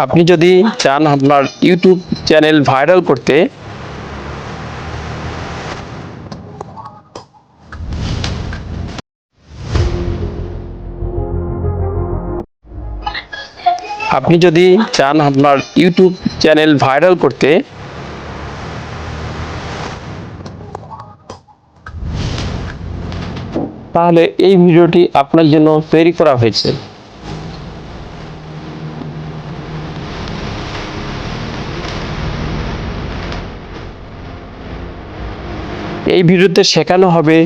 আপনি যদি চান আপনার ইউটিউব চ্যানেল ভাইরাল করতে, আপনি যদি চান আপনার ইউটিউব চ্যানেল ভাইরাল করতে, তাহলে এই ভিডিওটি আপনার জন্য তৈরি করা হয়েছে। এই ভিডিওতে শেখানো হবে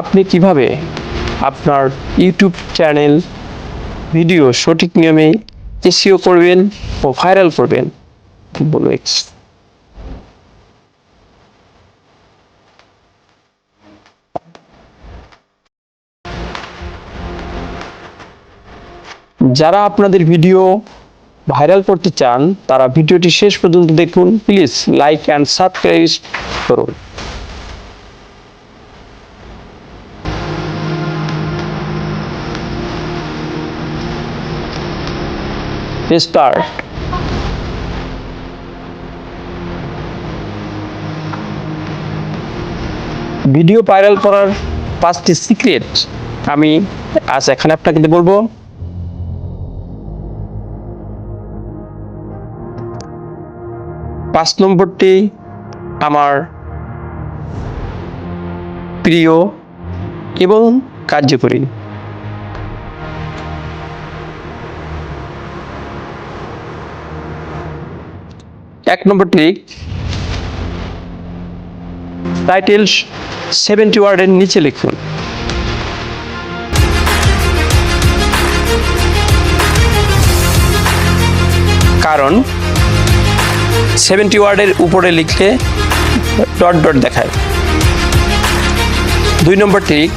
আপনি কিভাবে আপনার ইউটিউব চ্যানেল ভিডিও সঠিক নিয়মে এসইও করবেন ও ভাইরাল করবেন। যারা আপনাদের ভিডিও ভাইরাল করতে চান তারা ভিডিওটি শেষ পর্যন্ত দেখুন। প্লিজ লাইক অ্যান্ড সাবস্ক্রাইব করুন। স্টার্ট। ভিডিও ভাইরাল করার 5টি সিক্রেট আমি আজ এখানে আপনাকে বলবো। পাঁচ নম্বরটি আমার প্রিয় এবং কার্যকরী। এক নম্বর ট্রিক, টাইটেল 70 ওয়ার্ডের নিচে লিখুন। কারণ 70 ওয়ার্ডের উপরে লিখলে ডট ডট দেখায়। 2 নম্বর ট্রিক,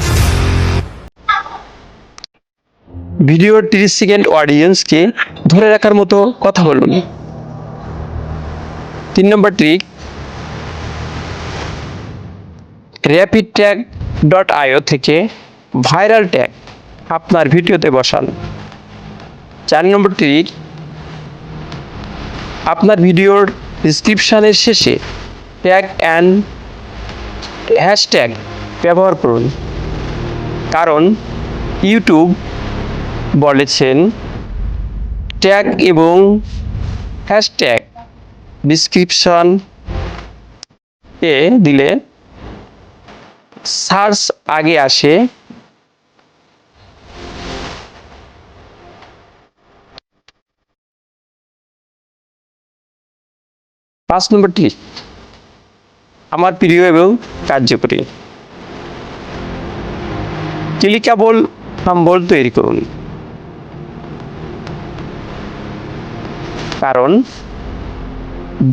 ভিডিওর 30 সেকেন্ড অডিয়েন্সকে ধরে রাখার মতো কথা বলুন। 3 নম্বর ট্রিক, র্যাপিড ট্যাগ .io থেকে ভাইরাল ট্যাগ আপনার ভিডিওতে বসান। 4 নম্বর ট্রিক, আপনার ভিডিওর ডেসক্রিপশনের শেষে ট্যাগ অ্যান্ড হ্যাশট্যাগ ব্যবহার করুন। কারণ ইউটিউব বলেছেন ট্যাগ এবং হ্যাশট্যাগ ডেসক্রিপশন এ দিলে সার্চ আগে আসে। পাঁচ নম্বরটি আমার প্রিয় এবং কার্যকরী, ক্লিকেবল থাম্বনেল তৈরি করুন। কারণ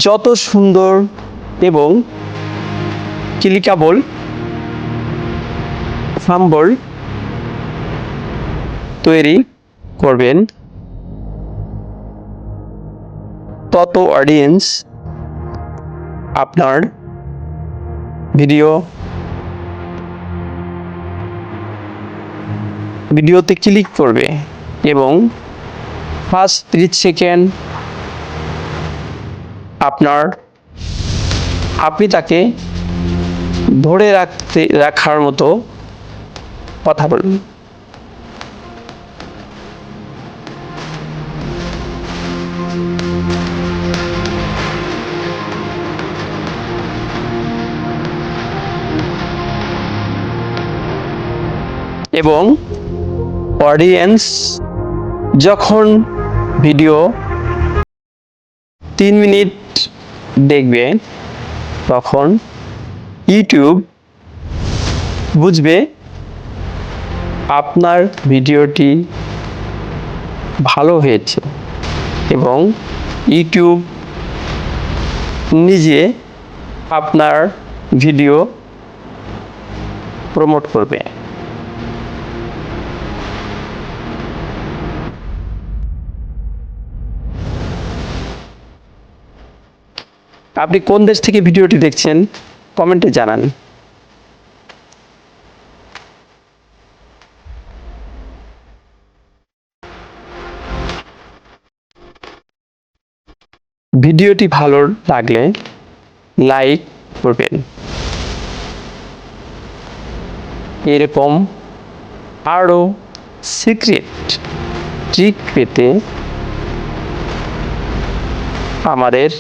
যত সুন্দর এবং ক্লিকেবল থাম্বনেল তৈরি করবেন, তত অডিয়েন্স আপনার ভিডিওতে ক্লিক করবে এবং ফার্স্ট 30 সেকেন্ড আপনি তাকে ধরে রাখার মতো কথা বলুন। এবং অডিয়েন্স যখন ভিডিও 3 মিনিট দেখবে তখন ইউটিউব বুঝবে আপনার ভিডিওটি ভালো হয়েছে এবং ইউটিউব নিজে আপনার ভিডিও প্রমোট করবে। আপনি কোন দেশ থেকে ভিডিওটি দেখছেন কমেন্টে জানান। ভিডিওটি ভালো লাগলে লাইক করবেন। এরকম আরও সিক্রেট ট্রিক পেতে আমাদের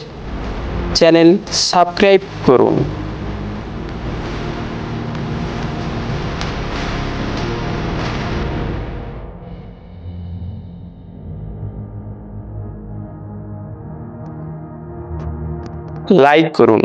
চ্যানেল সাবস্ক্রাইব করুন। লাইক করুন।